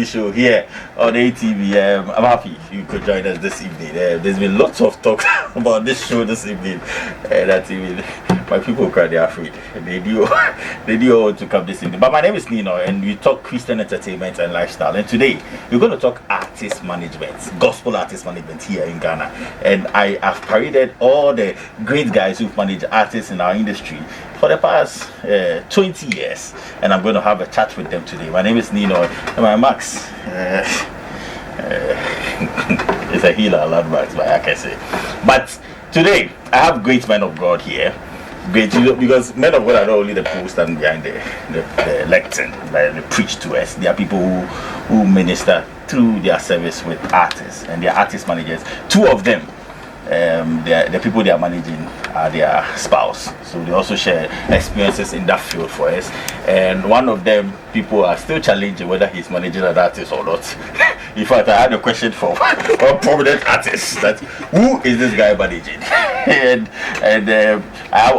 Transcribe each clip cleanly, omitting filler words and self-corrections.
TV show here on ATV. I'm happy you could join us this evening. There's been lots of talk about this show this evening. That even my people cry, they're afraid. They do want to come this evening. But my name is Nino, and we talk Christian entertainment and lifestyle. And today we're going to talk artist management, gospel artist management here in Ghana. And I have paraded all the great guys who've managed artists in our industry for the past 20 years, and I'm going to have a chat with them today. My name is Nino, and my Max is a healer, I love Max, but I can say. But today I have great men of God here. Great, because men of God are not only the people standing behind the lectern, but they preach to us. They are people who minister through their service with artists, and they are artist managers. Two of them, the people they are managing are their spouse, so they also share experiences in that field for us. And one of them, people are still challenging whether he's managing an artist or not. In fact, I had a question for one prominent artist, that who is this guy managing? and I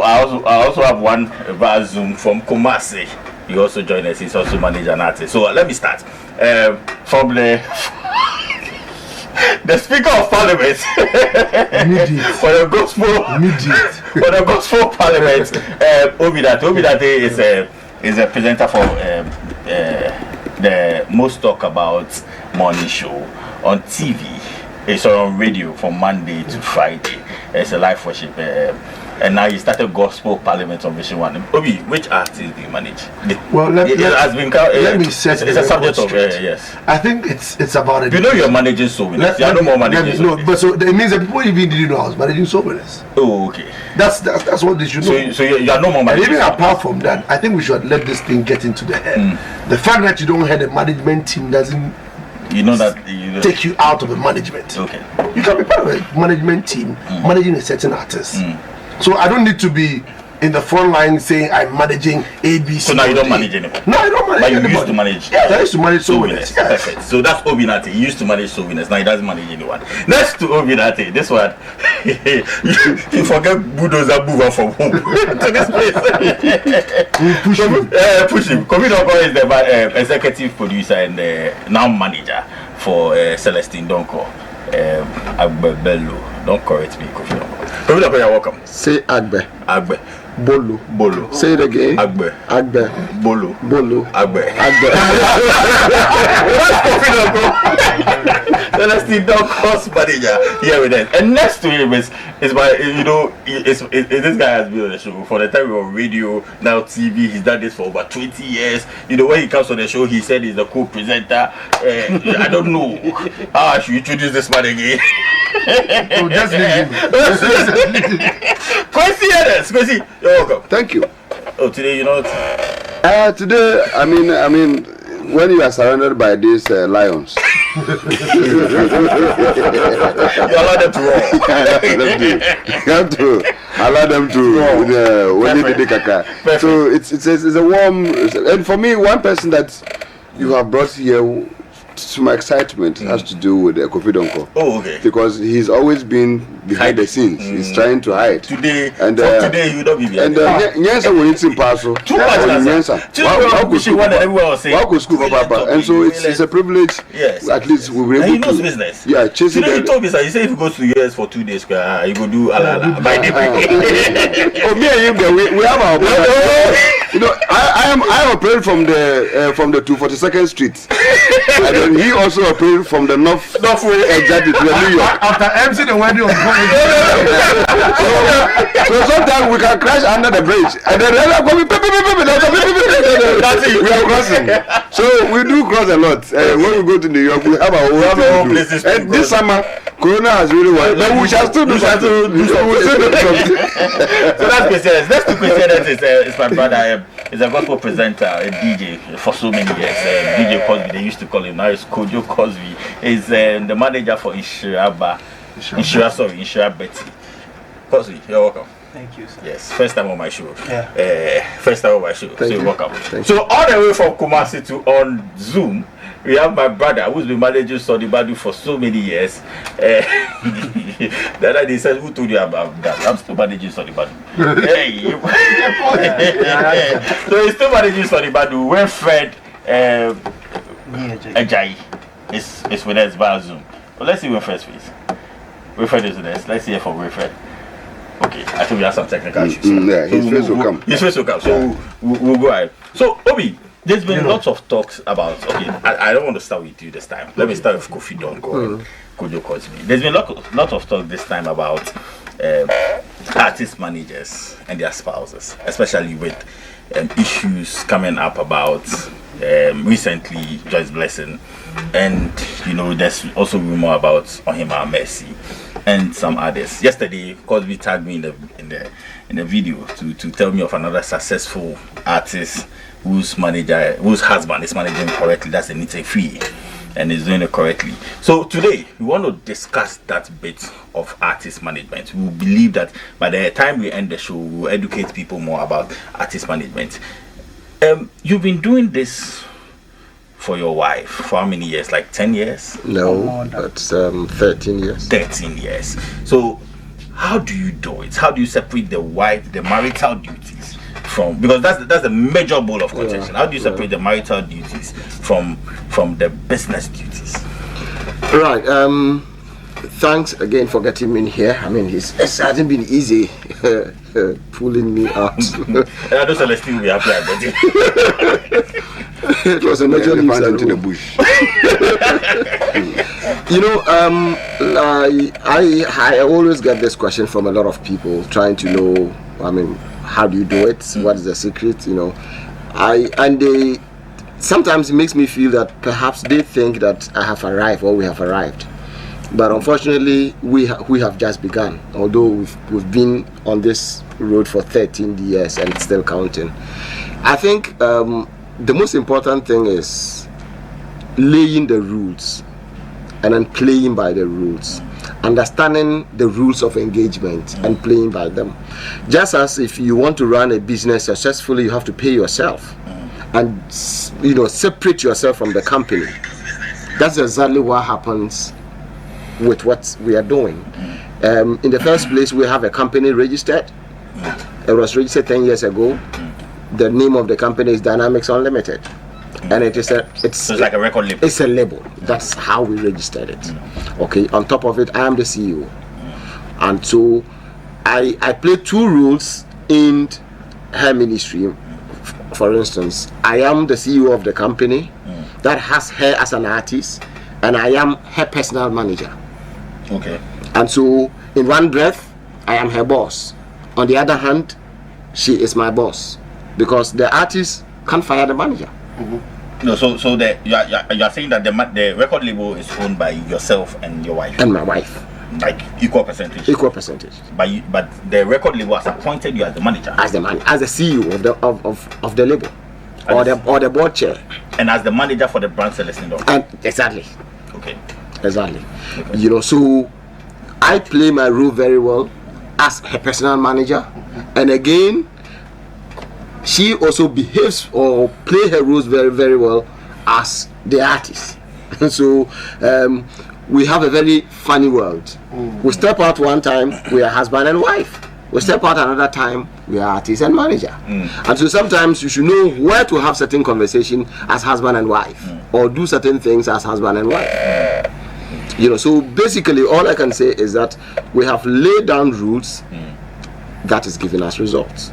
also have one via Zoom from Kumasi. He also joined us. He's also managing an artist. So let me start from the Speaker of Parliament for the Gospel Parliament, Obidate is a presenter for the Most Talk About morning show on TV. It's on radio from Monday to Friday. It's a live worship. And now you started Gospel Parliament on Vision One. Obi, which artist do you manage? Well, let me set it's a subject of yes. I think it's about it. You know you're managing soul winners. You are no more managing soul winners. But so it means that people even didn't know I was managing soul winners. Oh, okay. That's what they should know. So you are no more managing. And even apart from that, I think we should let this thing get into the head. The fact that you don't have a management team doesn't take you out of a management. Okay. You can be part of a management team managing a certain artist. So I don't need to be in the front line saying I'm managing ABC. So now you don't manage anyone? No, I don't manage anybody. But you used to manage? Yes, I used to manage soul winners. Yes. Perfect. So that's Obinate. He used to manage soul winners. Now he doesn't manage anyone. Next to Obinate, this one, you forget bulldozer mover from home to this place. Push him. Komidoko is the executive producer and now manager for Celestine Donko. Agbe Bello. Don't correct me, Kofi. Komidoko, you're welcome. Say Agbe. Agbe. Bolo. Say it again. Agbe. Bolo. Agbe. Celestine Donko's manager here with us. And next to him is my, this guy has been on the show for the time we were on radio, now TV. He's done this for over 20 years. When he comes on the show, he said he's the co-presenter. I don't know how I should introduce this man again. So just leave him. Kwesi, you're welcome. Thank you. Oh, today, today, I mean, when you are surrounded by these lions, you allow them to roar. Allow them to when they do kaka. So it's a warm, and for me, one person that you have brought here to my excitement has to do with Kofi Donko. Oh, okay. Because he's always been behind the scenes. He's trying to hide. Today, you don't be behind. And Nyansa will hit him parcel. Too much Nyansa. How could school Papa? And so it's a privilege. Yes. At least we were able to. He knows business. Yeah, chasing. Today he told me, he said if he goes to the US for 2 days, he go do alala. By the Oh, me and him, we have our. I operate from the 242nd Street. And he also operated from the north exactly to New York. After MC the wedding of so sometimes we can crash under the bridge and then we are crossing. So we do cross a lot. When we go to New York, we have our own places. And this summer, Corona has really worked. But we shall still do something. So that's Christian. Next to Christian is my brother. He's a gospel presenter, a DJ for so many years. DJ Cosby, they used to call him. Now it's Kojo Cosby. He's the manager for Inshira Betty. Cosby, you're welcome. Thank you, sir. Yes, first time on my show. Yeah. First time on my show. Thank so you. Welcome. So all the way from Kumasi to on Zoom, we have my brother who's been managing Sodi Badu for so many years. The other day said, who told you about that? I'm still managing Sodi Badu. So he's still managing Sodi Badu. When Fred Ajay is with us via Zoom. Well, let's see Wilfred's face. Wilfred is with us. Let's hear from Wilfred. Okay, I think we have some technical issues. Yeah, his face will come. His face will come. So we'll go ahead. So Obi, there's been lots of talks about. Okay, I don't want to start with you this time. Let me start with Kofi Donko and Kojo Cosme. There's been lot of talk this time about artist managers and their spouses, especially with issues coming up about recently Joyce Blessing, and there's also rumor about Ohima Mercy and some others. Yesterday, Cosby tagged me in the video to tell me of another successful artist whose husband is managing correctly. That's Anita Free, and is doing it correctly. So today we want to discuss that bit of artist management. We believe that by the time we end the show, we will educate people more about artist management. You've been doing this for your wife for how many years? Like 10 years? No, that's 13 years. 13 years. So how do you do it? How do you separate the marital duties from, because that's the major goal of contention. How do you separate the marital duties from the business duties? Right. Thanks again for getting me in here. I mean, it hasn't been easy pulling me out. I don't Celestine will be happy about it. It was a major league in the bush. I always get this question from a lot of people trying to know, I mean, how do you do it? What is the secret? They sometimes it makes me feel that perhaps they think that I have arrived or we have arrived. But unfortunately, we have just begun. Although we've been on this road for 13 years and it's still counting. I think the most important thing is laying the rules and then playing by the rules, understanding the rules of engagement and playing by them. Just as if you want to run a business successfully, you have to pay yourself and separate yourself from the company. That's exactly what happens with what we are doing. In the first place, we have a company registered. It was registered 10 years ago. The name of the company is Dynamics Unlimited, and it's like a record label. It's a label. That's how we registered it. Okay. On top of it, I am the CEO, and so I play two roles in her ministry. For instance, I am the CEO of the company that has her as an artist, and I am her personal manager. Okay. And so, in one breath, I am her boss. On the other hand, she is my boss, because the artist can't fire the manager. No, so you are saying that the record label is owned by yourself and your wife. And my wife. Like equal percentage. Equal percentage. But the record label has appointed you as the manager. As the CEO of the label, or the board chair. And as the manager for the brand Celestine. And exactly. Okay. Exactly. Okay. So I play my role very well as her personal manager, and again, she also behaves or play her roles very, very well as the artist. So we have a very funny world. We step out one time, we are husband and wife. We step out another time, we are artist and manager. And so sometimes you should know where to have certain conversation as husband and wife, or do certain things as husband and wife. So basically all I can say is that we have laid down rules that is giving us results.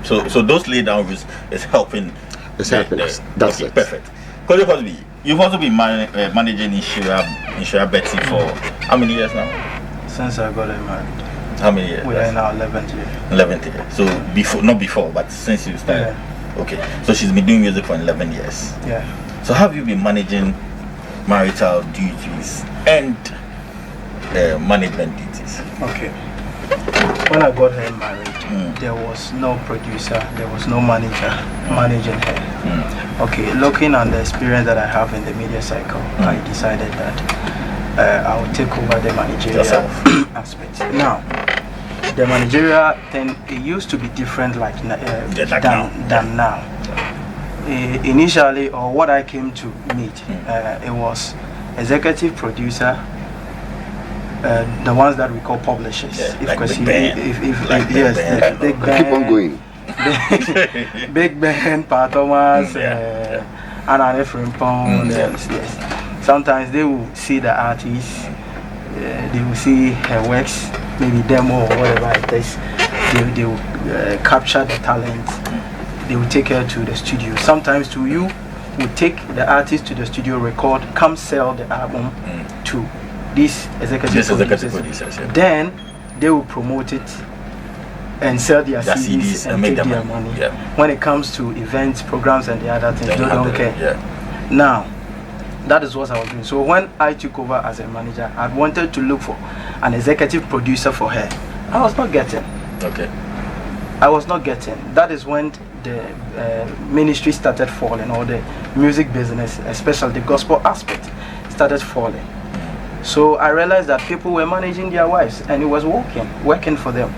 So those laid down rules is helping. It's helping us. That's okay, it. Perfect. Kojo Cosby, you've also been managing Insura Betty for how many years now? Since I got married. How many years? We are in our 11th year. 11th year. So not before, but since you started. Yeah. Okay. So she's been doing music for 11 years. Yeah. So how have you been managing marital duties and management duties? Okay. When I got her married, there was no producer, there was no manager managing her. Okay, looking at the experience that I have in the media cycle, I decided that I would take over the managerial aspect. Now, the managerial thing, it used to be different than now. Initially, or what I came to meet, it was executive producer, the ones that we call publishers. Big Ben. Big Ben. Keep on going. Big Ben, Pa Thomas, Anna Efrimpong. Yes. Sometimes they will see the artist, they will see her works, maybe demo or whatever it is. They will capture the talent. They will take her to the studio. Sometimes to you, will take the artist to the studio, record, come sell the album to these executive producers. Yeah. Then they will promote it and sell their CDs and take their money. Yeah. When it comes to events, programs, and the other things, they don't care. Yeah. Now, that is what I was doing. So when I took over as a manager, I wanted to look for an executive producer for her. I was not getting. Okay. I was not getting. That is when the ministry started falling, or the music business, especially the gospel aspect, started falling. So I realized that people were managing their wives, and it was working for them.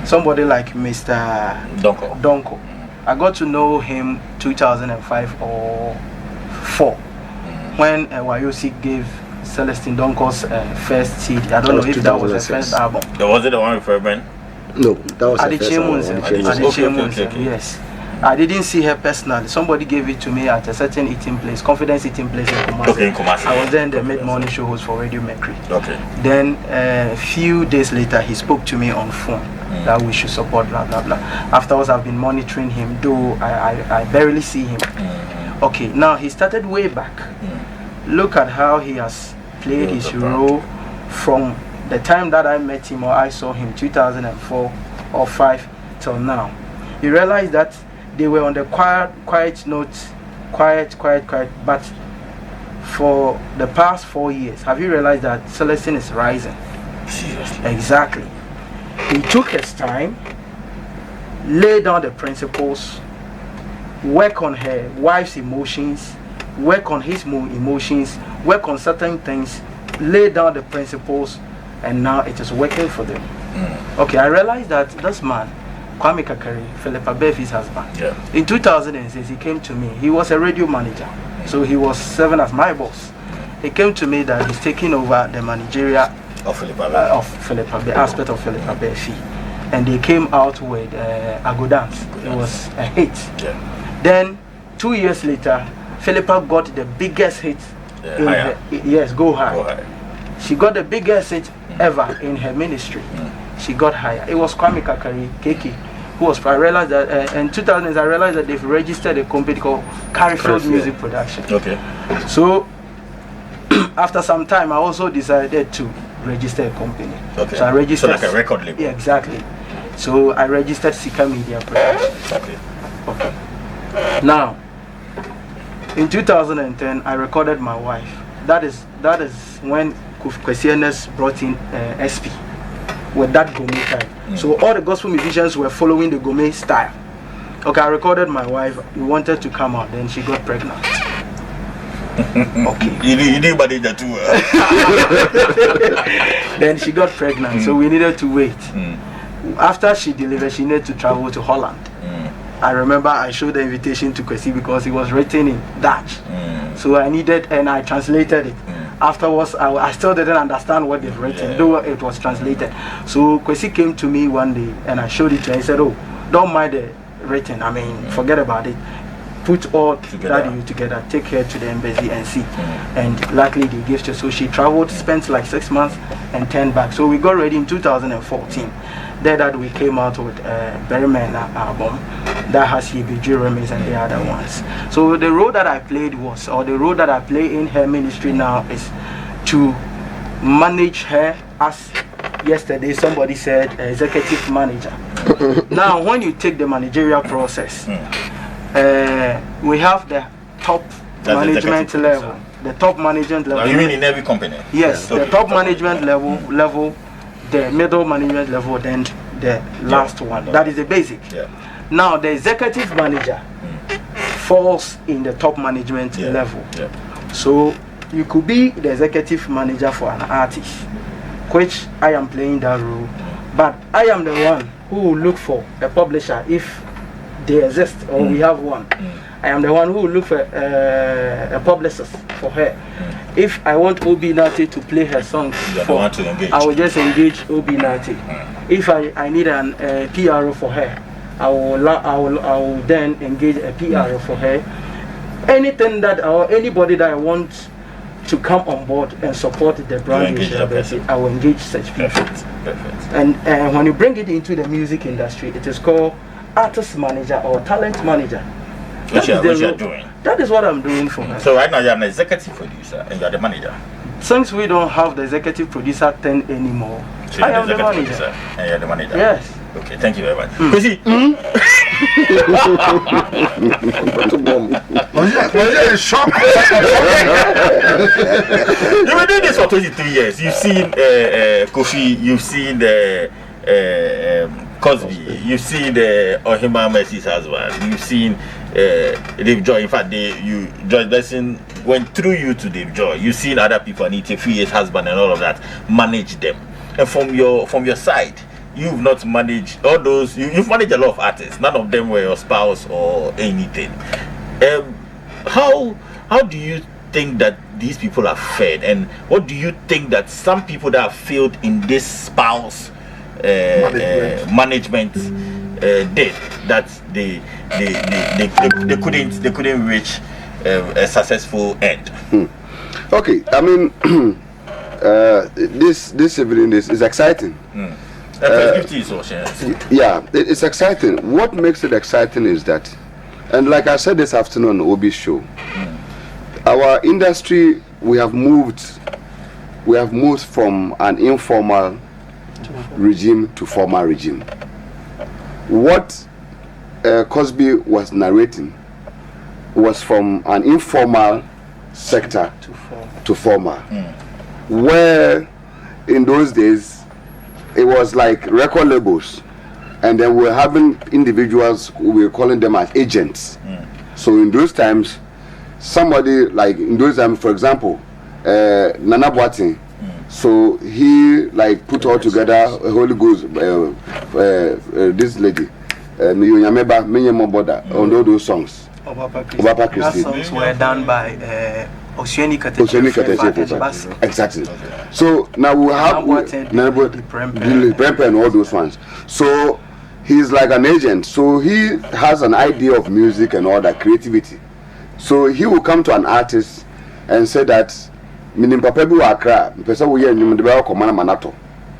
Somebody like Mr. Donko. I got to know him 2005 or 4 when YOC gave Celestine Donko's first CD. I don't know if that was her first album. Was it the one with Reverend? No, that was the first album. Okay. Yes. I didn't see her personally. Somebody gave it to me at a certain eating place, Confidence Eating Place in Kumasi. Okay, in Kumasi. I was then the mid-morning show host for Radio Mercury. Okay. Then a few days later, he spoke to me on phone that we should support blah blah blah. Afterwards, I've been monitoring him, though I barely see him. Okay, now he started way back. Look at how he has played his role from the time that I met him or I saw him, 2004 or 5 till now. You realize that they were on the quiet note, quiet, but for the past 4 years, have you realized that Celestine is rising? Seriously? Exactly. He took his time, laid down the principles, work on her wife's emotions, work on his emotions, work on certain things, lay down the principles, and now it is working for them. Okay, I realized that this man, Kwame Kakari, Philippa Befi's husband, in 2006 he came to me. He was a radio manager, so he was serving as my boss. He came to me that he's taking over the managerial of Philippa Befi, aspect of Philippa Befi, and they came out with Ago Dance. It was a hit. Then 2 years later, Philippa got the biggest hit. Go High. She got the biggest hit ever in her ministry. She got higher. It was Kwame Kakari, KK, who was. I realized that in 2000, I realized that they've registered a company called Carrifield Music Production. Okay. So after some time, I also decided to register a company. Okay. So I registered. So like a record label. Yeah, exactly. So I registered Sika Media Production. Okay. Now, in 2010, I recorded my wife. That is when Kwesienes brought in SP with that gourmet type. So all the gospel musicians were following the gourmet style. Okay, I recorded my wife. We wanted to come out, then she got pregnant. Okay. You knew about it too. Then she got pregnant, so we needed to wait. After she delivered, she needed to travel to Holland. I remember I showed the invitation to Kwesi because it was written in Dutch. So I needed, and I translated it. Afterwards, I still didn't understand what they've written, though it was translated. So Kwesi came to me one day and I showed it to her. He said, "Oh, don't mind the written. I mean, forget about it. Put all that together, take her to the embassy and see." And luckily they gave her. So she traveled, spent like 6 months and turned back. So we got ready in 2014. There that we came out with a Berryman album that has Yibiju Remix and the other ones. So the role that I played was, or the role that I play in her ministry now is to manage her, as yesterday somebody said, executive manager. Now when you take the managerial process, we have the top management level. The top management level. You mean in every company? Yes, the top management level, the middle management level, then the last one. That is the basic. Now the executive manager falls in the top management level. So you could be the executive manager for an artist, which I am playing that role, but I am the one who will look for a publisher if they exist or we have one. I am the one who will look for a publicist for her. If I want Obi Nati to play her songs, I will just engage Obi Nati. If I need an PRO for her, I will then engage a PRO for her. anything that or anybody that I want to come on board and support the brand, I will engage such people. Perfect. And when you bring it into the music industry, it is called artist manager or talent manager. What you're doing? That is what I'm doing for her. So right now you're an executive producer and you're the manager. Since we don't have the executive producer thing anymore, so I am the manager. And you're the manager. Yes. Okay, thank you very much. Was he? Was it a shock? You've been doing this for 23 years. You've seen Kofi, you've seen Cosby, you've seen Ohima Mercy's husband, you've seen Dave Joy. In fact, Joy Blessing went through you to Dave Joy. You've seen other people, Anita Fiy's husband and all of that, manage them. And from your side, you've not managed all those. You've managed a lot of artists. None of them were your spouse or anything. How do you think that these people are fed, and what do you think that some people that have failed in this spouse management did that they couldn't reach a successful end? Okay, I mean this evening is exciting. Yeah, it's exciting. What makes it exciting is that, and like I said this afternoon on Obi's show, our industry, we have moved from an informal regime to formal regime. What Cosby was narrating was from an informal sector to formal, where in those days it was like record labels, and then we're having individuals, we were calling them as agents. So in those times, somebody like in those times, for example, Nana Boateng, so he like put all together a Holy Ghost, this lady, on all those songs. Obapa Christie. Songs were done by Oceanic exactly. So now we have Prempe and all those ones. So he's like an agent. So he has an idea of music and all that creativity. So he will come to an artist and say that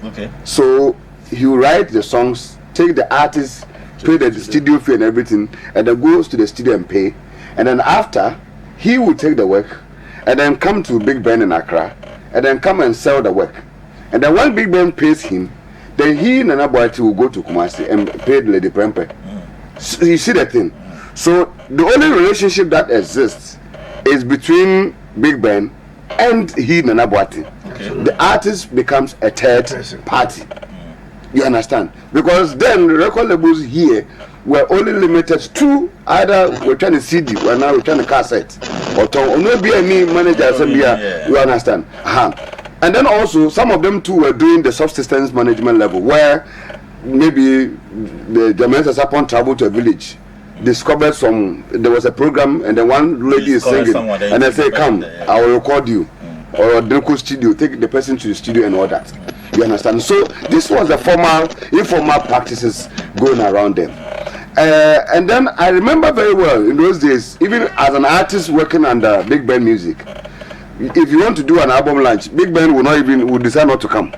okay. So he will write the songs, take the artist, pay the studio fee and everything, and then goes to the studio and pay. And then after, he will take the work and then come to Big Ben in Accra and then come and sell the work. And then when Big Ben pays him, then he and Nana Boateng will go to Kumasi and pay the Lady Prempe. So you see the thing. So the only relationship that exists is between Big Ben and he and Nana Boateng. Okay. The artist becomes a third party. You understand? Because then the record labels here were only limited to either we're trying to CD or now we're trying to cassette or maybe any manager you understand? And then also some of them too were doing the subsistence management level, where maybe the Jamaican upon travel to a village, discovered there was a program, and then one lady is singing and they say, come, I will record you, or Delco studio, take the person to the studio and all that. You understand? So this was the informal practices going around them. And then I remember very well in those days, even as an artist working under Big Ben Music, if you want to do an album launch, Big Ben will decide not to come.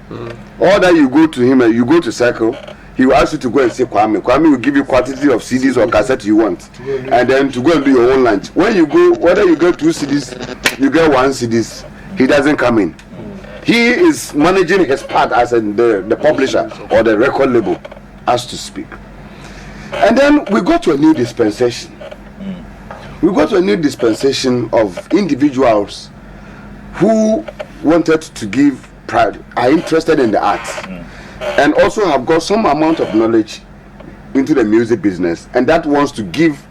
Or that you go to him and you go to Circle, he will ask you to go and see Kwame. Kwame will give you quantity of CDs or cassette you want, and then to go and do your own launch. When you go, whether you get 2 CDs, you get 1 CDs, he doesn't come in. He is managing his part as the publisher or the record label, as to speak. And then we got to a new dispensation. We got to a new dispensation of individuals who wanted to give pride, are interested in the arts, and also have got some amount of knowledge into the music business, and that wants to give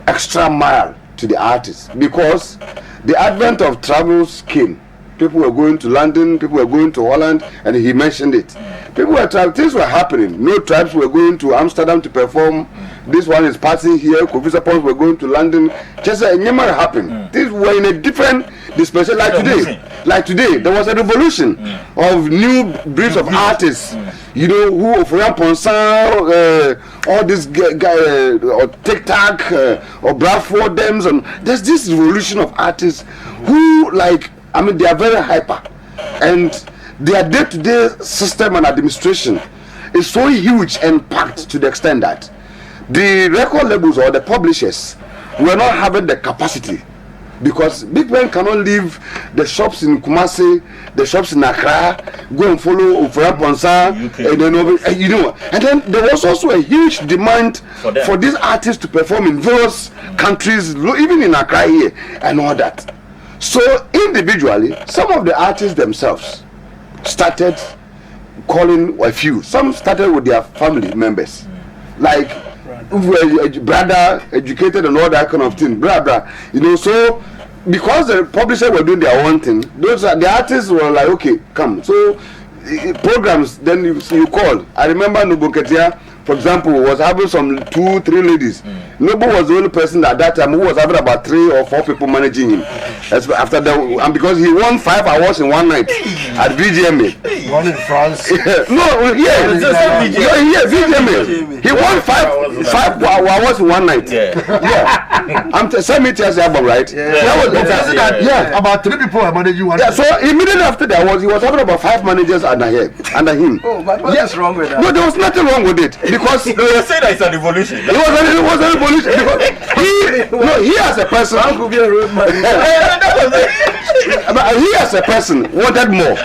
extra mile to the artists, because the advent of travels came people were going to London, people were going to Holland, and he mentioned it. People were traveling, things were happening. No tribes were going to Amsterdam to perform. This one is passing here. Kofi Sapons were going to London. Just it never happened. These were in a different dispensation. Like today, there was a revolution of new breeds of artists. You know, who Florian Ponsan, all these guys, or TikTok, or Bradford Dems, and there's this revolution of artists who, like, I mean, they are very hyper, and their day-to-day system and administration is so huge and packed to the extent that the record labels or the publishers were not having the capacity, because big men cannot leave the shops in Kumasi, the shops in Accra, go and follow Florian Ponsan, and then, you know, and then there was also a huge demand for these artists to perform in various countries, even in Accra here and all that. So individually, some of the artists themselves started calling a few. Some started with their family members, like brother, educated and all that kind of thing, brother. You know, so because the publishers were doing their own thing, the artists were like, okay, come. So programs, then you call. I remember Nubuketia, for example, was having some 2-3 ladies. Nobu was the only person at that time who was having about 3 or 4 people managing him. After that, and because he won 5 awards in one night at VGMA. One in France. No, VGMA. He won 5 awards in one night. I'm send me Chelsea album, right? About 3 people are managing one. Yeah, so immediately after that was he was having about 5 managers under him. Oh, but what's wrong with that? No, there was nothing wrong with it, because they say that it's a revolution. It was a revolution because he as a person, could be a road man. He as a person wanted more.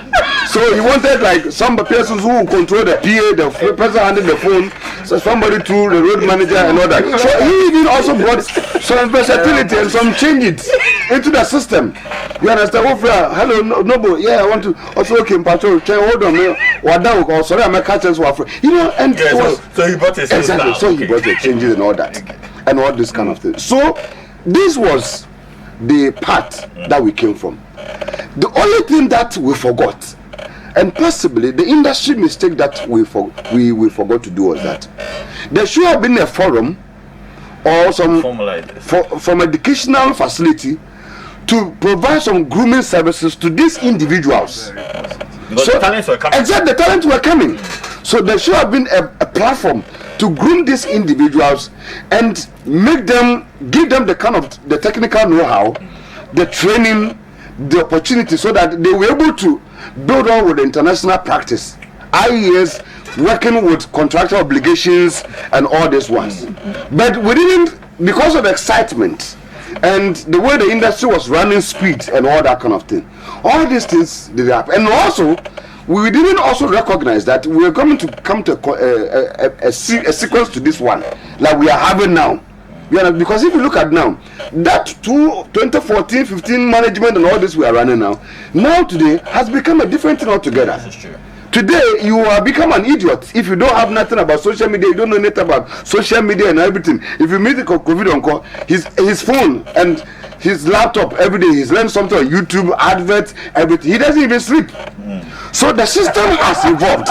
So he wanted like some persons who would control the PA, the person handling the phone, so somebody through the road manager and all that. So he even also brought some versatility and some changes into the system. You understand? Hello, Noble. Yeah, I want to also okay, patrol. Hold on, or sorry, I'm a catcher. You know, and so he brought his exactly. So he brought the changes and all that, and all this kind of thing. So this was the part that we came from. The only thing that we forgot, and possibly the industry mistake that we forgot to do, was that there should have been a forum or some from educational facility to provide some grooming services to these individuals. Because the talents were coming. Exactly, the talents were coming. So there should have been a platform to groom these individuals and make them, give them the kind of the technical know-how, the training, the opportunity, so that they were able to build on with the international practice. IES working with contractual obligations and all these ones. But we didn't, because of excitement and the way the industry was running speed and all that kind of thing, all these things did happen. And also, we didn't also recognize that we were going to come to a sequence to this one, like we are having now. Because if you look at now, that 2014-15 management and all this we are running now today has become a different thing altogether. This is true. Today you are become an idiot if you don't have nothing about social media. You don't know anything about social media and everything. If you meet the COVID on his phone and his laptop every day, he's learned something on YouTube, adverts, everything. He doesn't even sleep. So the system has evolved,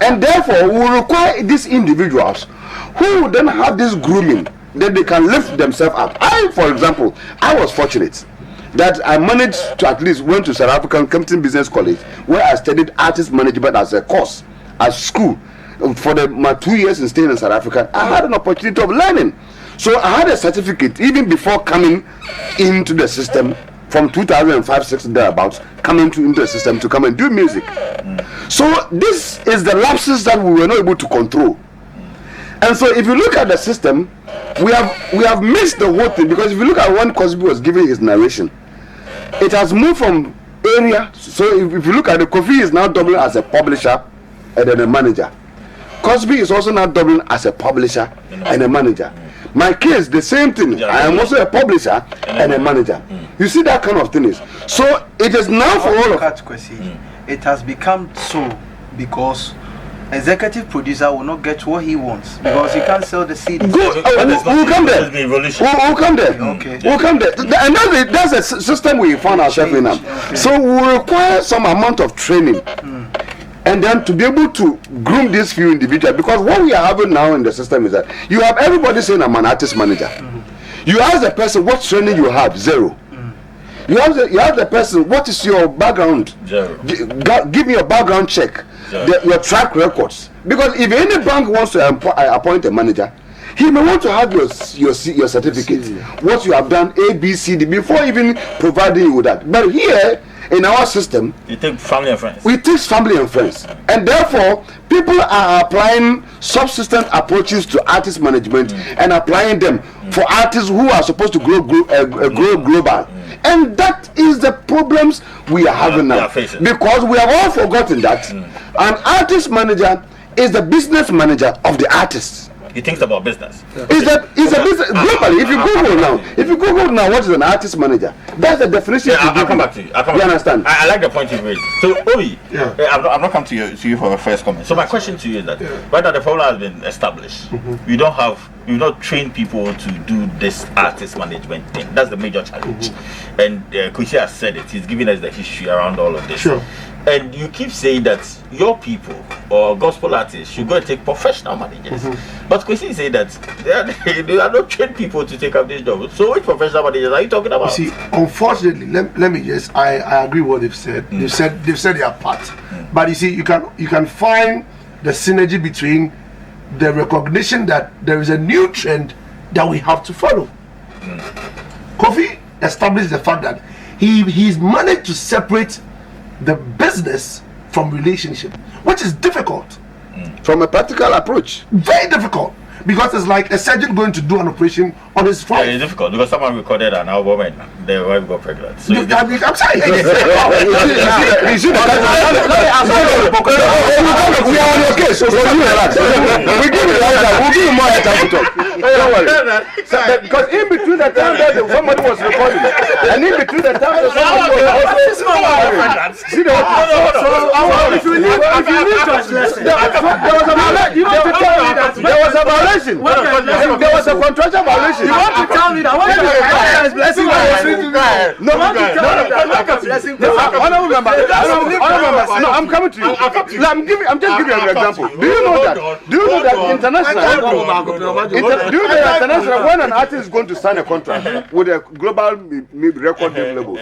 and therefore we will require these individuals who will then have this grooming, that they can lift themselves up. For example, I was fortunate that I managed to at least went to South African Kempton Business College, where I studied artist management as a course at school. For my 2 years in staying in South Africa, I had an opportunity of learning. So I had a certificate even before coming into the system from 2005-6 thereabouts, coming into the system to come and do music. So this is the lapses that we were not able to control. And so if you look at the system, we have missed the whole thing, because if you look at when Cosby was giving his narration, it has moved from area. So if you look at the Kofi is now doubling as a publisher and then a manager. Cosby is also now doubling as a publisher and a manager. My case, the same thing. I am also a publisher and a manager. You see that kind of thing is. So it is now for all of It has become so because executive producer will not get what he wants because he can't sell the CD. Good. We'll come there. We'll come there. Okay. We'll come there. And that's a system we found ourselves in now. Okay. So we require some amount of training. And then to be able to groom these few individuals, because what we are having now in the system is that you have everybody saying I'm an artist manager. You ask the person what training you have, zero. You ask the person what is your background, Zero. Give me your background check, your track records. Because if any bank wants to appoint a manager, he may want to have your certificate, what you have done, A, B, C, D, before even providing you with that. But here in our system, you take family and friends. We take family and friends, and therefore people are applying subsistence approaches to artist management and applying them for artists who are supposed to grow global. And that is the problems we are having now, because we have all forgotten that an artist manager is the business manager of the artists. He thinks about business. Is a business globally? If you Google now, what is an artist manager? That's the definition. Yeah, I'll come back to you. You understand? I like the point you made. So, Obi, I've not come to you for a first comment. So my question to you is that right now the problem has been established. You've not trained people to do this artist management thing. That's the major challenge. And Kushi has said it. He's giving us the history around all of this. Sure. And you keep saying that your people or gospel artists should go and take professional managers. But Kwesi say that they are not trained people to take up this job. So which professional managers are you talking about? You see, unfortunately, let me just I agree what they've said. They've said their part. But you see, you can find the synergy between the recognition that there is a new trend that we have to follow. Kofi established the fact that he's managed to separate the business from relationship, which is difficult. From a practical approach, very difficult, because it's like a surgeon going to do an operation on his wife. Yeah, it's difficult because someone recorded an album and their wife got pregnant. So I'm saying we are on your case, so you relax. We give you that. We'll give you more time to talk. Don't worry. Because in between the time that somebody was recording, and in between the time that somebody was see the if you need translation, there was a violation. There was a contractual violation. You want to tell me that? Blessing. No, I'm coming to you. I'm just giving you an example. Do you know that international? When an artist is going to sign a contract with a global record label,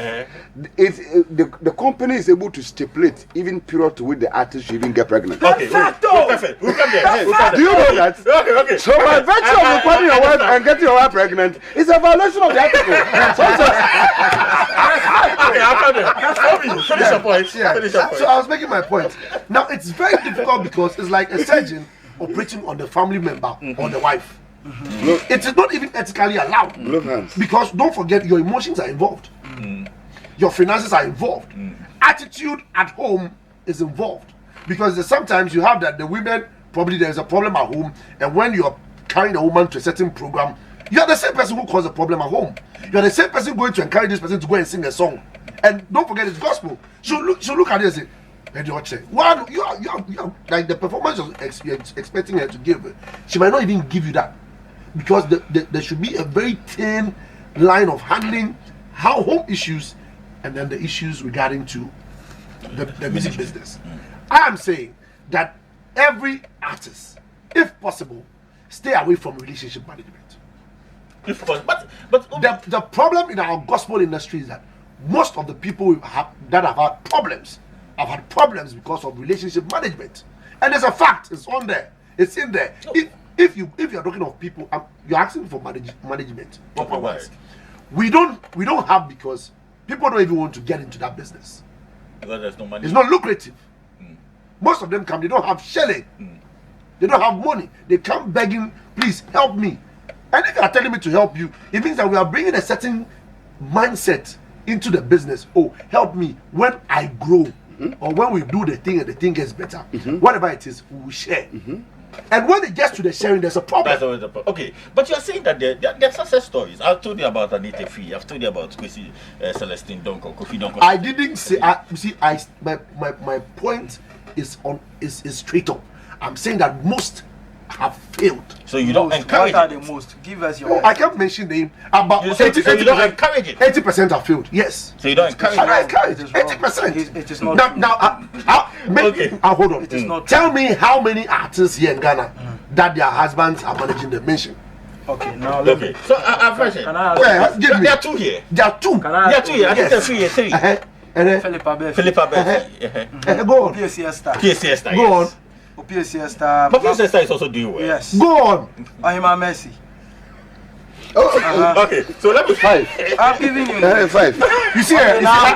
the company is able to stipulate even period to which the artist should even get pregnant. Okay, perfect. We'll come there. Do you know that? Okay. So by virtue of recording your wife and getting your wife pregnant, it's a violation of the article. Okay, I'll come there. Finish your point. So I was making my point. Now it's very difficult because it's like a surgeon operating on the family member or the wife. It is not even ethically allowed. Because don't forget, your emotions are involved. Your finances are involved. Attitude at home is involved. Because sometimes you have that the women, probably there's a problem at home, and when you're carrying a woman to a certain program, you are the same person who caused a problem at home. You are the same person going to encourage this person to go and sing a song. And don't forget it's gospel. She'll look at it and say, well, you are like the performance you're expecting her to give, she might not even give you that. Because there should be a very thin line of handling how home issues and then the issues regarding to the music business. I am saying that every artist, if possible, stay away from relationship management. But the problem in our gospel industry is that most of the people that have had problems have had problems because of relationship management, and there's a fact. It's on there. It's in there. If you're talking of people, you're asking for management. We don't have, because people don't even want to get into that business because there's no money. It's not lucrative. Most of them come, they don't have shelling. They don't have money. They come begging, please help me. And if you are telling me to help you, it means that we are bringing a certain mindset into the business. Oh, help me when I grow, or when we do the thing and the thing gets better. Whatever it is, we will share. And when it gets to the sharing, there's a problem. That's always the problem. Okay, but you're saying that there are success stories. I've told you about Anita Fee. I've told you about Kwesi Celestine Donko, Kofi Donko. I didn't say. My point is straight up. I'm saying that most have failed. So you don't encourage What are it. the most? Give us your. I can't mention name. About So you don't encourage it. 80% have failed. Yes. So you don't encourage I it. encourage It is wrong. 80%. It is not Now, true. hold on. It is not Tell me how many artists here in Ghana that their husbands are managing the mention. Okay, now let me. Okay. So I've mentioned. Can I ask? Well, give me. There are two here. There are two. Can I There ask? are two here. I think Yes. there are three. Philippa Beff. Philippa Betty. Go on. PSC star. PSC star. Go on. PSC star. But PSC star is also doing well. Yes. Go on. Ohima Messi. Okay. So let me. 5. I'm giving you. 5. You see, Okay, now, I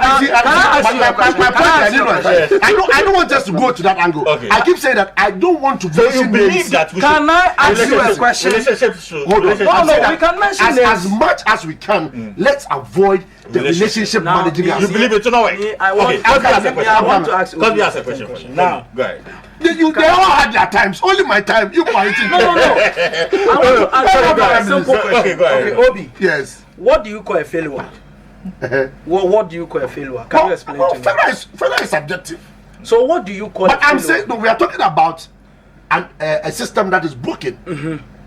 don't want us to go to that angle. Okay. I keep saying that I don't want to So you mention believe names. that we Can I ask you a relationship- question? relationships should- Hold on. relationships- I'm saying no, that we can mention as names. much as we can. Let's avoid the relationship Now, managing. you You aspect. believe it? No way. I want- Okay. Cosby has a I question. want to ask Cosby you has a a question. question. Now, go ahead. They all had their times. Only my time. You quality. No. I want to ask you a simple question. Okay, go ahead. Okay, Obi. Yes. What do you call a failure? What do you call a failure? Can you explain to me? Failure is subjective. So what do you call But a I'm failure? saying no. We are talking about a system that is broken,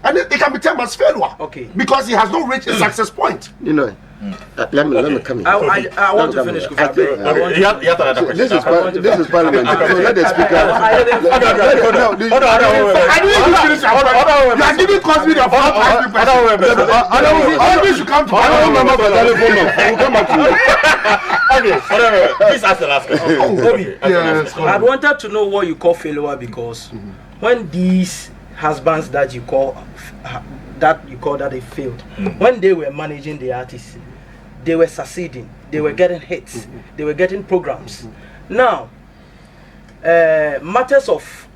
and it can be termed as failure. Okay. Because it has not reached a success point. You know, let me come in. I want to finish. I think- I want You have another So question. this is parliament. So let the speaker. I didn't even finish your point. You are giving Cosby the fourth time question. Always should come to I don't remember the telephone number. We'll come back to you. Okay, please ask the last question. Obi. Yes. I wanted to know what you call failure because when these husbands that you call that they failed, when they were managing the artists, they were succeeding, they were getting hits, they were getting programs. Now, matters of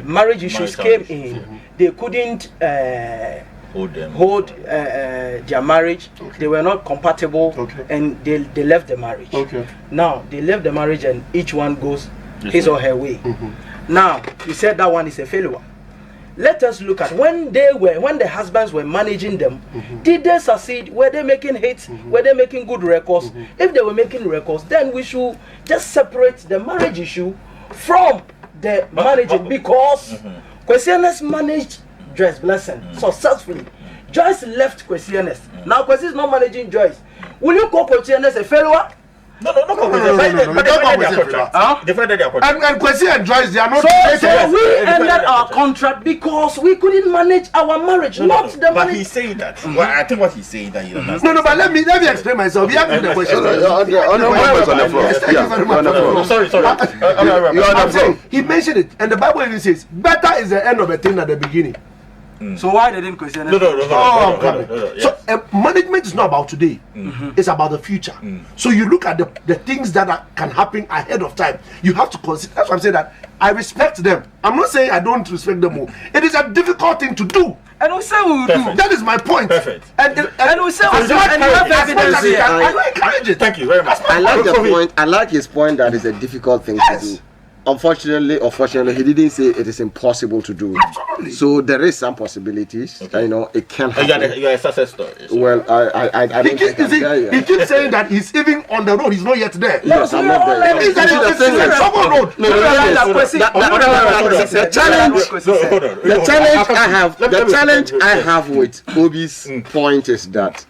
marriage issues came in. They couldn't hold their marriage. They were not compatible, and they left the marriage. Now they left the marriage, and each one goes his or her way. Now you said that one is a failure. Let us look at when the husbands were managing them. Did they succeed? Were they making hits? Were they making good records? If they were making records, then we should just separate the marriage issue from the managing, because Kwesianes managed Joyce Blessing successfully. Joyce left Kwesianes. Now Kwesi is not managing Joyce. Will you call Kwesianes a failure? No. Defended their contract. And Kwesi and Joyce, they are not. So we ended our contract because we couldn't manage our marriage, not the But marriage. he's saying that. Well, I think what he's saying that he understands. No, but let me explain myself. You asked me the question. On the floor. Yes, thank you very much. On the floor. Sorry. You are on I'm the saying floor. he mentioned it, and the Bible even says, "Better is the end of a thing than the beginning." So why didn't Kwesianes? Oh, I'm coming. So management is not about today; it's about the future. So you look at the things that can happen ahead of time. You have to consider. That's why I'm saying that I respect them. I'm not saying I don't respect them more. It is a difficult thing to do. And we say we will do. Perfect. That is my point. Perfect. And we say we as much and you have as much as evidence you here. can, I don't encourage it. Thank you very much. I like the point. I like his point that it's a difficult thing to do. Unfortunately, or fortunately, he didn't say it is impossible to do. Absolutely. So there is some possibilities. Okay. You know, it can happen. You're a success story. Well, I He don't think I'm there he yet. keeps saying that he's even on the road. He's not yet there. Yes, I'm not there. He's You see, the thing is- Someone road. No, the challenge I have with Obi's point is that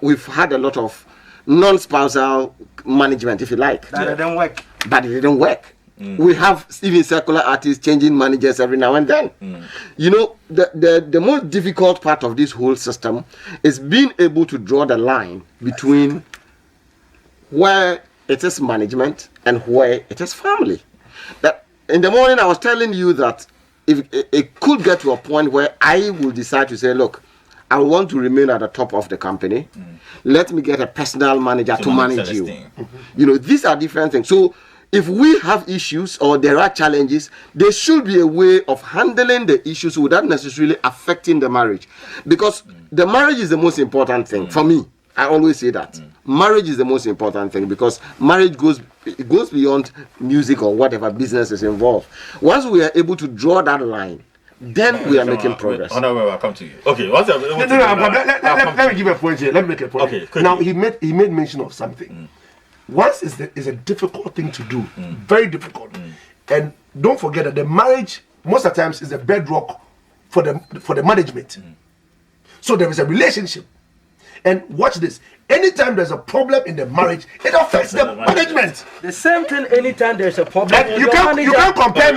we've had a lot of non-spousal management, if you like, That didn't work. but it didn't work. We have even secular artists changing managers every now and then. You know, the most difficult part of this whole system is being able to draw the line between where it is management and where it is family. That in the morning I was telling you that if it could get to a point where I will decide to say, look, I want to remain at the top of the company. Let me get a personal manager to manage you. You know, these are different things. So if we have issues or there are challenges, there should be a way of handling the issues without necessarily affecting the marriage. Because the marriage is the most important thing for me. I always say that. Marriage is the most important thing because marriage goes beyond music or whatever business is involved. Once we are able to draw that line, then we are making progress. Oh, no, I'll come to you. Okay, what's up? No, let me give a point here. Let me make a point. Okay, quickly. Now he made mention of something. Once is a difficult thing to do, very difficult, and don't forget that the marriage most of the times is the bedrock for the management. So there is a relationship. And watch this. Anytime there's a problem in the marriage, it affects the management. The same thing anytime there's a problem. And you can't compare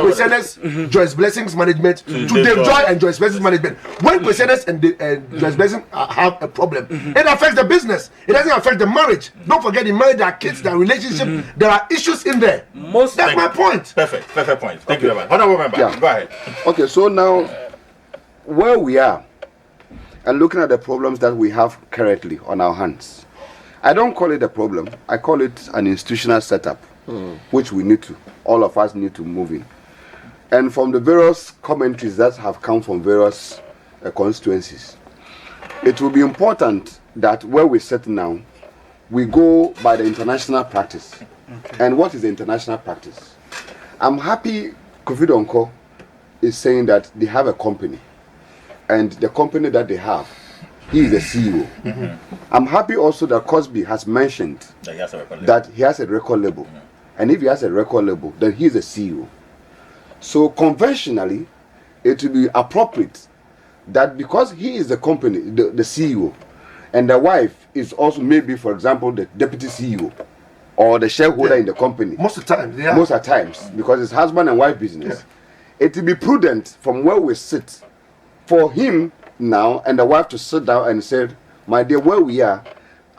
Questioners, Joyce Blessing's management to Dave Joy and Joyce Blessing's management. When Questioners and Joyce Blessing have a problem, it affects the business. It doesn't affect the marriage. Don't forget, in marriage there are kids, there are relationships, there are issues in there. That's my point. Perfect point. Thank you very much. Honorable member, go ahead. Okay, so now where we are and looking at the problems that we have currently on our hands, I don't call it a problem. I call it an institutional setup, which all of us need to move in. And from the various commentaries that have come from various constituencies, it will be important that where we sit now, we go by the international practice. Okay. And what is the international practice? I'm happy Kofi Donko is saying that they have a company. And the company that they have, he is the CEO. I'm happy also that Cosby has mentioned that he has a record label. And if he has a record label, then he is a CEO. So conventionally, it will be appropriate that because he is the company, the CEO, and the wife is also maybe, for example, the deputy CEO or the shareholder in the company. Most of the time, yeah. Most of the times, because it's husband and wife business. It will be prudent from where we sit for him now and the wife to sit down and say, my dear, where we are,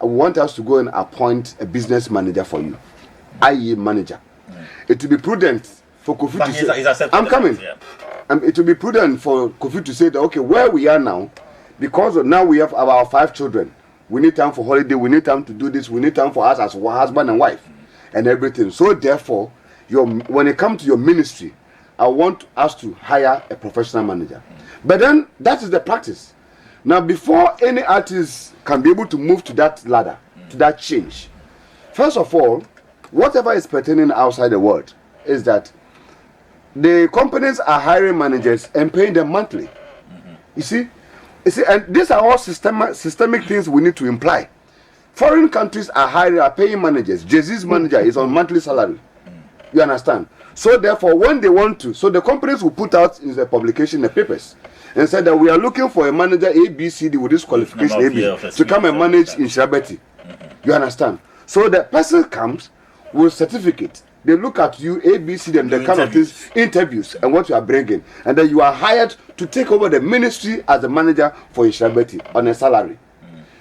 I want us to go and appoint a business manager for you, i.e. manager. It will be prudent for Kofi to say, I'm coming. It will be prudent for Kofi to say that, okay, where we are now, because now we have our 5 children, we need time for holiday, we need time to do this, we need time for us as husband and wife and everything. So therefore, when it comes to your ministry, I want us to hire a professional manager. But then that is the practice. Now, before any artist can be able to move to that ladder, to that change, first of all, whatever is pertaining outside the world is that the companies are hiring managers and paying them monthly. You see, and these are all systemic things we need to imply. Foreign countries are paying managers. Jay-Z's manager is on monthly salary. You understand? So therefore, when they want to, so the companies will put out in the publication the papers and say that we are looking for a manager ABCD with this qualification AB to come and manage in Shabati. You understand? So the person comes with certificate. They look at you, ABCD, and the kind of things, interviews, and what you are bringing, and then you are hired to take over the ministry as a manager for Shabati on a salary.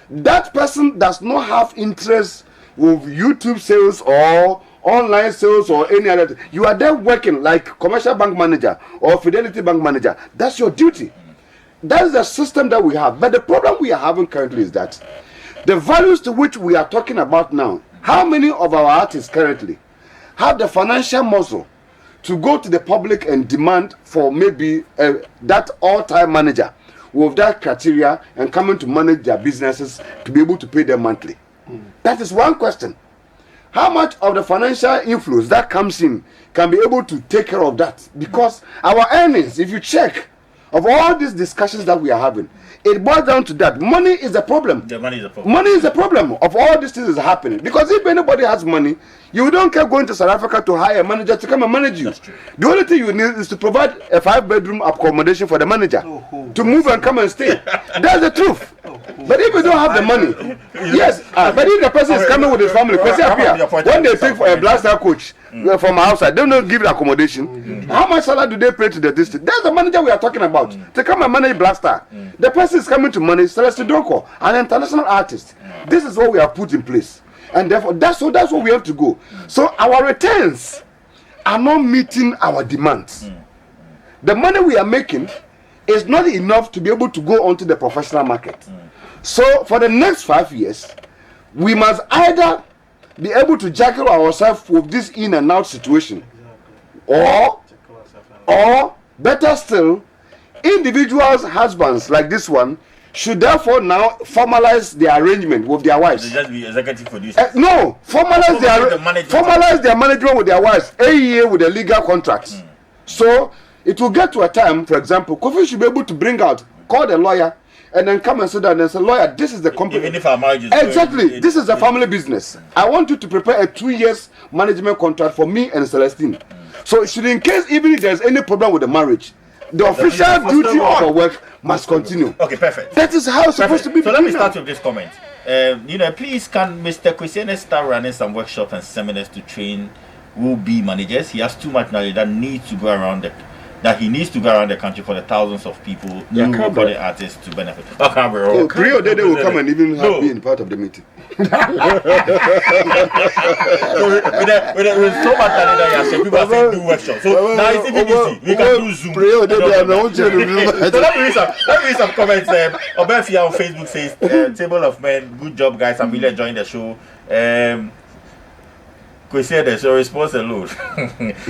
That person does not have interest with YouTube sales or online sales or any other. You are there working like commercial bank manager or Fidelity bank manager. That's your duty. That's the system that we have. But the problem we are having currently is that the values to which we are talking about now, how many of our artists currently have the financial muscle to go to the public and demand for maybe that all-time manager with that criteria and coming to manage their businesses to be able to pay them monthly? That is one question. How much of the financial influence that comes in can be able to take care of that? Because our earnings, if you check, of all these discussions that we are having, it boils down to that. Money is a problem. Money is a problem. Money is a problem of all these things is happening. Because if anybody has money, you don't care going to South Africa to hire a manager to come and manage you. That's true. The only thing you need is to provide a 5-bedroom accommodation for the manager to move and come and stay. That's the truth. But if you don't have the money, yes, but if the person is coming with his family, when they take for a blaster coach from outside, they don't give the accommodation. How much salary do they pay to the district? That's the manager we are talking about. To come and manage blaster. The person is coming to manage Celeste Donko, an international artist. This is what we have put in place. And therefore, that's what we have to go. So our returns are not meeting our demands. The money we are making is not enough to be able to go onto the professional market. So for the next 5 years, we must either be able to juggle ourselves with this in and out situation, or better still, individuals, husbands like this one, should therefore now formalize their arrangement with their wives. Just be executive producers. No, formalize their management with their wives, a year with a legal contract. So it will get to a time, for example, Kofi should be able to call the lawyer and then come and sit down and say, lawyer, this is the company. Even if our marriage is exactly, this is a family business. I want you to prepare a 2 years management contract for me and Celestine. So should in case even if there's any problem with the marriage, the official duty of our work must continue. Okay, perfect. That is how it's supposed to be. So let me start with this comment. Please can Mr. Kwesiene start running some workshops and seminars to train will-be managers? He has too much knowledge that needs to go around the country for the thousands of people, new recording artists to benefit. Rio Dede will come and even be part of the meeting. With so much talent that you have said, people are saying do workshops. So now it's even easy. We can do Zoom. So let me read some comments. Obefia on Facebook says, Table of Men, good job guys, I'm really enjoying the show. There's your response alone.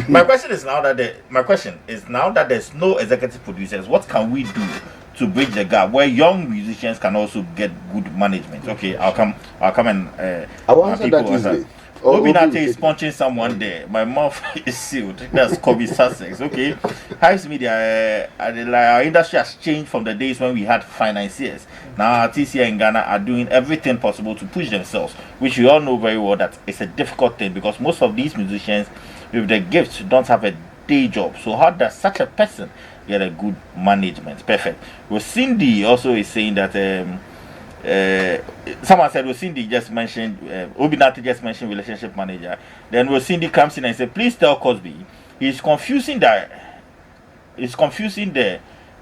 My question is now that there's no executive producers, what can we do to bridge the gap where young musicians can also get good management? Okay, I'll come and I will answer that easily. Obinate is punching someone there. My mouth is sealed. That's Kobe Sussex. Okay. Hives Media, our industry has changed from the days when we had financiers. Now artists here in Ghana are doing everything possible to push themselves, which we all know very well that it's a difficult thing because most of these musicians with the gifts don't have a day job. So how does such a person get a good management? Perfect. Well, Cindy also is saying that someone said, well, Cindy just mentioned, Obinati just mentioned relationship manager. Then well, Cindy comes in and said, please tell Cosby, he's confusing the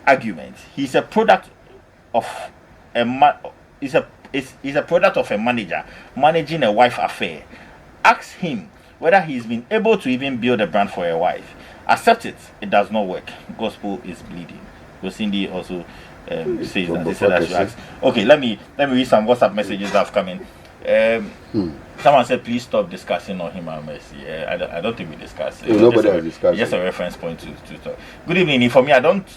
argument. He's a product of he's a product of a manager managing a wife affair. Ask him whether he's been able to even build a brand for a wife. Accept it. It does not work. Gospel is bleeding. So Cindy also says that. They said I should ask. Okay, let me read some WhatsApp messages that have come in. Someone said, please stop discussing on him and mercy. I don't think we discussed it. Nobody has discussed. Just a reference point to talk. Good evening. For me, I don't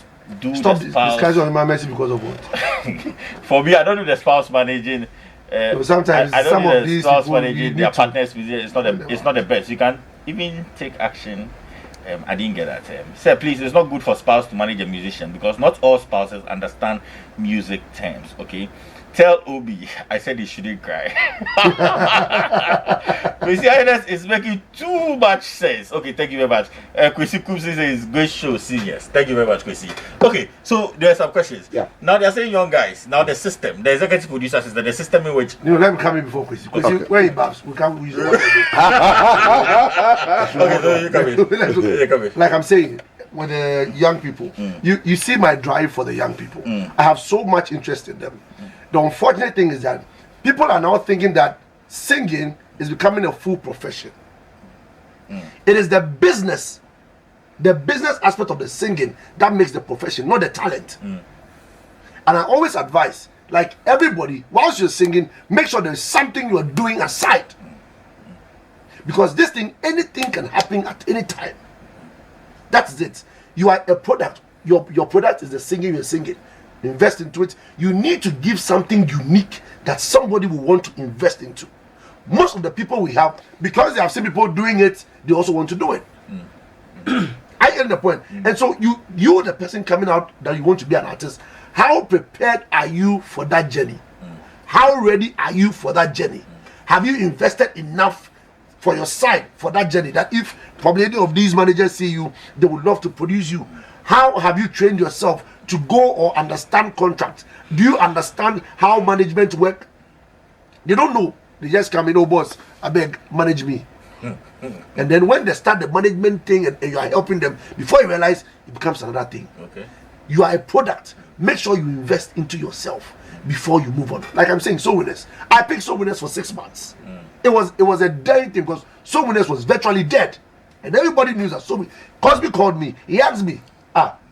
do stop discussing on him and mercy because of what? For me, I don't do the spouse managing. Sometimes I don't some do of the these spouse people managing their partners. It's not the best. You can even take action. I didn't get that. Sir, please, it's not good for spouse to manage a musician because not all spouses understand music terms. Okay, tell Obi I said he shouldn't cry. Kwesi Ines is making too much sense. Okay, thank you very much. Kwesi Kupsi says great show, seniors. Thank you very much, Kwesi. Okay, so there are some questions. Yeah. Now they are saying young guys. Now the system, the executive producer system, the system in which. Let me come in before Kwesi. Kwesi, where he babs? We can't use it. Okay, so you come in. Like I'm saying, with the young people, you see my drive for the young people. I have so much interest in them. The unfortunate thing is that people are now thinking that singing is becoming a full profession. It is the business aspect of the singing that makes the profession, not the talent. And I always advise, like everybody, whilst you're singing, make sure there's something you're doing aside. Because this thing, anything can happen at any time. That's it. You are a product. Your product is the singing you're singing. Invest into it. You need to give something unique that somebody will want to invest into. Most of the people we have, because they have seen people doing it, they also want to do it. I get the point. And so you the person coming out that you want to be an artist, how prepared are you for that journey? How ready are you for that journey? Have you invested enough for your side for that journey that if probably any of these managers see you, they would love to produce you? How have you trained yourself to go or understand contracts? Do you understand how management work? They don't know. They just come in, oh boss, I beg, manage me. And then when they start the management thing and you are helping them, before you realize, it becomes another thing. Okay. You are a product. Make sure you invest into yourself before you move on. Like I'm saying, Soul Winners. I picked Soul Winners for 6 months. It was a dead thing because Soul Winners was virtually dead. And everybody knew that. So Cosby called me. He asked me,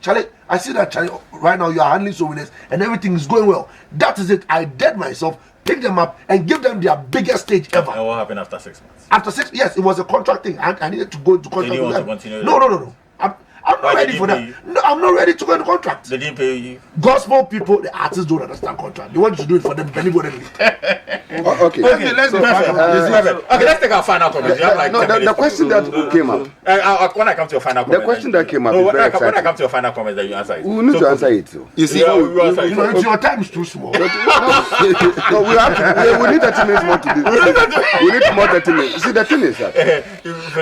Charlie, I see that Charlie, right now you are handling Soul Winners and everything is going well. That is it. I dead myself, pick them up and give them their biggest stage ever. And what happened after 6 months? After 6, yes, it was a contract thing. I needed to go to contract. You didn't with want them. to continue? No. I'm not ready for that. No, I'm not ready to go into contract. They didn't pay you. Gospel people, the artists don't understand contract. They want you to do it for them benevolently. Okay. Let's do okay, let's take our final comment. The question that came up. When I come to your final comment. The question that came up. When I come to your final comment, that you answer it. We need to answer it. You see, Your time is too small. No, we have to. We need 30 minutes more to do. We need more 30 minutes. You see, the thing is that.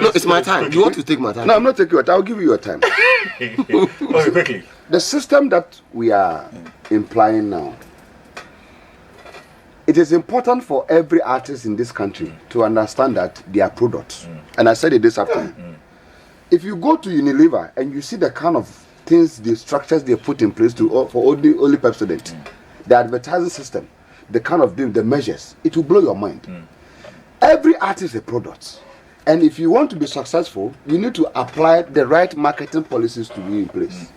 no, it's my time. You want to take my time? No, I'm not taking your time. I'll give you your time. Okay, quickly. The system that we are implying now, it is important for every artist in this country to understand that they are products. And I said it this afternoon. If you go to Unilever and you see the kind of things, the structures they put in place for only Pepsodent, the advertising system, the kind of the measures, it will blow your mind. Every artist is a product. And if you want to be successful, you need to apply the right marketing policies to be in place.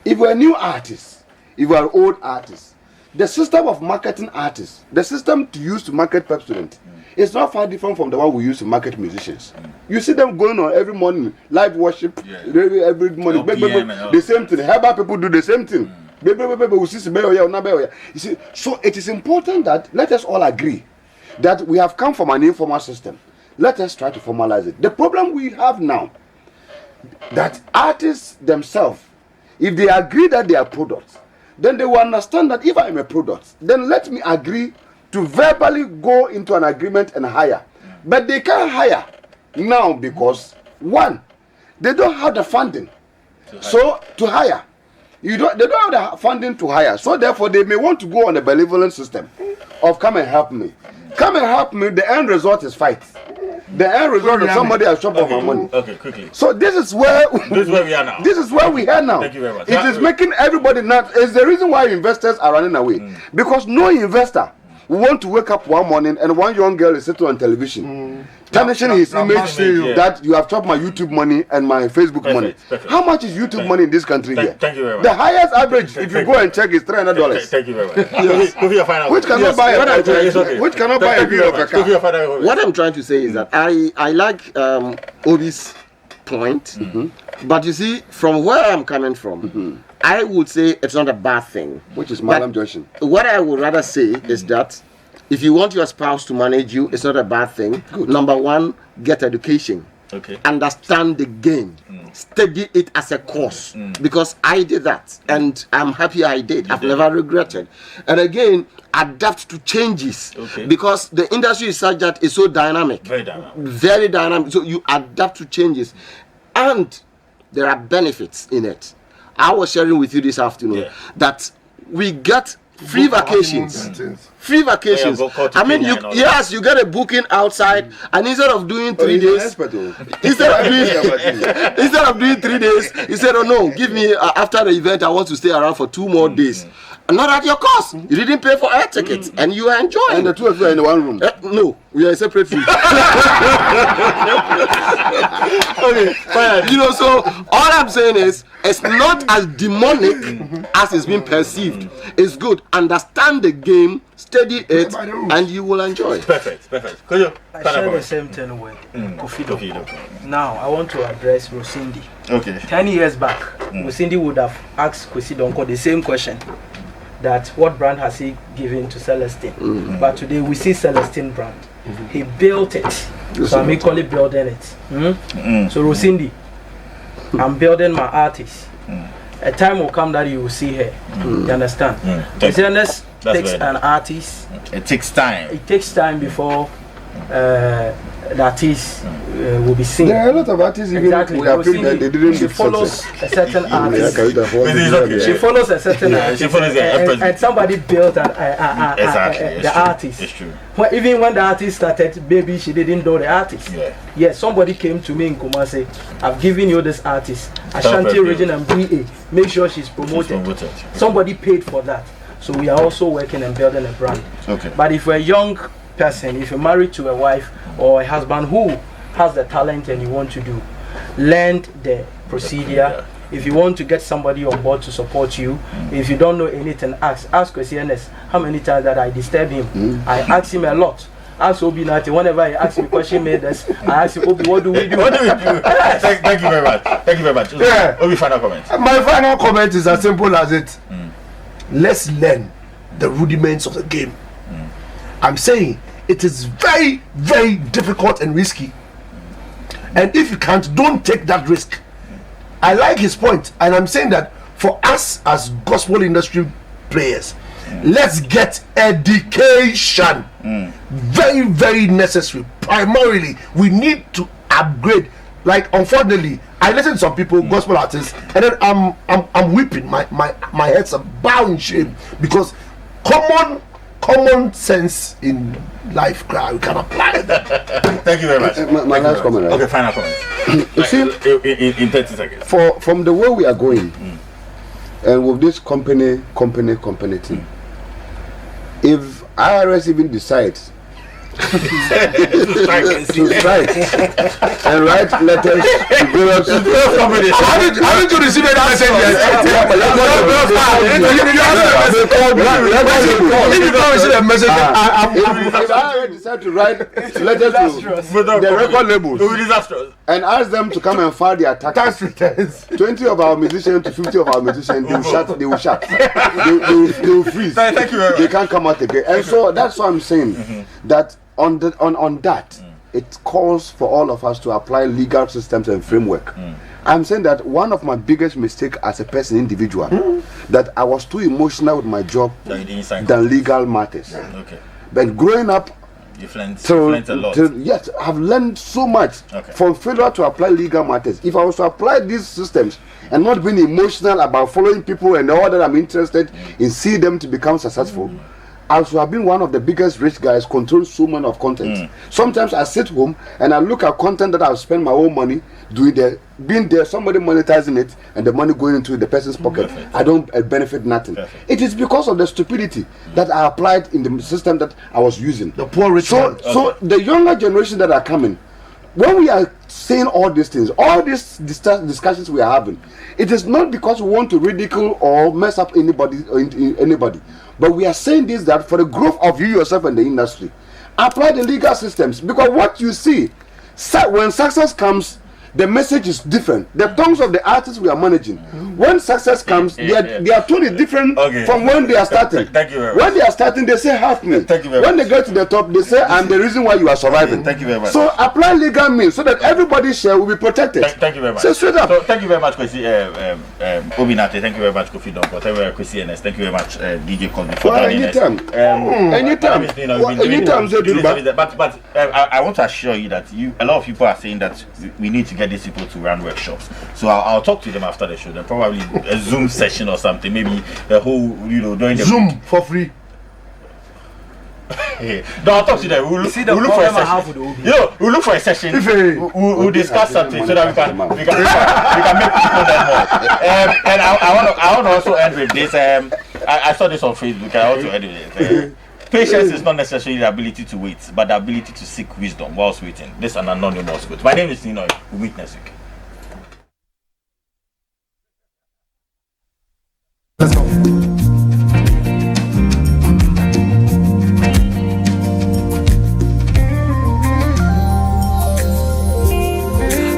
If you're a new artist, if you're an old artist, the system of marketing artists, the system to use to market Pepsodent, is not far different from the one we use to market musicians. You see them going on every morning, live worship, every morning, the same thing. Herbal people do the same thing. You see, so it is important that let us all agree that we have come from an informal system. Let us try to formalize it. The problem we have now, that artists themselves, if they agree that they are products, then they will understand that if I am a product, then let me agree to verbally go into an agreement and hire. But they can't hire now because, one, they don't have the funding. So to hire, they don't have the funding to hire. So therefore, they may want to go on a benevolent system of come and help me. Come and help me. The end result is fight. The end result is somebody has chopped off my money. Okay, quickly. So this is where we are now. This is where we are now. Thank you very much. It is making everybody not. It's the reason why investors are running away. Because no investor will want to wake up one morning and one young girl is sitting on television, tarnishing his image that you have chopped my YouTube money and my Facebook money. Perfect. How much is YouTube money in this country here? Thank you very much. The highest average, if you go and check, is $300. Thank you very much. Yes. Which cannot buy a view of a car. What I'm trying to say is that I like Obi's point, but you see, from where I'm coming from, I would say it's not a bad thing. Which is Malam Joshin. What I would rather say is that if you want your spouse to manage you, it's not a bad thing. Good. Number one, get education. Okay. Understand the game. Study it as a course. Because I did that and I'm happy I did. I've never regretted. And again, adapt to changes. Okay. Because the industry is such that it's so dynamic. Very dynamic. Very dynamic. So you adapt to changes. And there are benefits in it. I was sharing with you this afternoon that we get free vacations. Free vacations. I mean, you get a booking outside, and instead of doing 3 days, instead of doing 3 days, you said, "Oh no, give me after the event. I want to stay around for 2 more days." Not at your cost. You didn't pay for air tickets, and you are enjoying. And the two of you are in one room. No, we are in separate rooms. Okay, fine. You know, so all I'm saying is, it's not as demonic as it's been perceived. It's good. Understand the game, study it, and you will enjoy. Perfect. I share the same thing with Kofi. Now, I want to address Rosindi. Okay. 10 years back, Rosindi would have asked Kofi Donko the same question. That what brand has he given to Celestine? But today we see Celestine brand. He built it. So I'm equally building it. So Rosindi, I'm building my artist. A time will come that you will see her. You understand? Business takes an artist. It takes time. It takes time before the artist will be seen. There are a lot of artists even we have played that they didn't she follows a certain artist. She follows a certain artist. She follows and somebody built the artist. It's true. Well, even when the artist started, maybe she didn't know the artist. Yes, somebody came to me in Kumasi. I've given you this artist, Ashanti Region and BA. Make sure she's promoted. Somebody paid for that. So we are also working and building a brand. Okay. But if you're a young person, if you're married to a wife or a husband who has the talent and you want to do, learn the procedure. If you want to get somebody on board to support you, if you don't know anything, ask Christianus how many times that I disturb him. I ask him a lot. ask Obi Nati. Whenever he asks me question, made us, I ask him, Obi, what do we do? What do we do? Thank you very much. Thank you very much. Yeah. Obi, final comment. My final comment is as simple as it. Let's learn the rudiments of the game. I'm saying it is very, very difficult and risky. And if you can't, don't take that risk. I like his point, and I'm saying that for us as gospel industry players, let's get education. Very, very necessary. Primarily, we need to upgrade. Like, unfortunately, I listen to some people, gospel artists, and then I'm weeping. My head's a bowing shame because common sense in life, we can apply that. Thank you very much. My last comment. Right? Okay, final comment. You see, in 30 seconds. from the way we are going, and with this company thing, if IRS even decides to strike and write letters to various companies. Haven't you received any message yet? If you don't receive a message, if IRS decide to write letters to the record labels and ask them to come and file their tax returns, 20 of our musicians to 50 of our musicians, they will shut. They will freeze. Thank you very much. They can't come out again. And so that's why I'm saying that on that, it calls for all of us to apply legal systems and framework. I'm saying that one of my biggest mistakes as a person, individual, that I was too emotional with my job than legal matters. Okay. But growing up, you've learned a lot. Yes, I've learned so much from failure to apply legal matters. If I was to apply these systems and not being emotional about following people and all that I'm interested in, see them to become successful, I should have been one of the biggest rich guys, control so much of content. Sometimes I sit home and I look at content that I've spent my own money doing there, being there, somebody monetizing it, and the money going into the person's pocket. I don't benefit nothing. It is because of the stupidity that I applied in the system that I was using. The poor rich man. So the younger generation that are coming, when we are saying all these things, all these discussions we are having, it is not because we want to ridicule or mess up anybody, but we are saying this that for the growth of you yourself and the industry, apply the legal systems, because what you see, when success comes, the message is different. The tongues of the artists we are managing, when success comes, they are totally different from when they are starting. Thank you very much. When they are starting, they say help me. Thank you very when much. they get to the top, they say I'm the reason why you are surviving. Thank you very much. So apply legal means so that everybody's share will be protected. Thank you very much. So straight up. So thank you very much, Kwesi Obi Nate. Thank you very much, Kofi Donko. Thank you very much, Kwesi Enes. Thank you very much, DJ Kofi, for joining us. Anytime. But I want to assure you that a lot of people are saying that we need to get these people to run workshops. So I'll talk to them after the show. Then probably a Zoom session or something. Maybe a whole, during the Zoom week. for free. No, I'll talk to them. We'll look for a session. We'll look for a session. We'll discuss something so that we can make people learn more. And I want to also end with this. I saw this on Facebook. I want to end with it. Patience is not necessarily the ability to wait, but the ability to seek wisdom whilst waiting. This is an anonymous quote. My name is Nino. We'll meet next week. Let's go.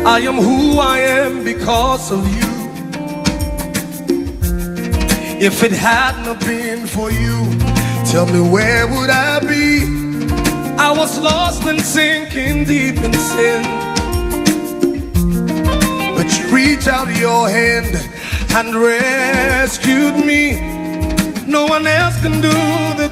I am who I am because of you. If it had not been for you, tell me where would I be? I was lost and sinking deep in sin, but you reached out your hand and rescued me. No one else can do the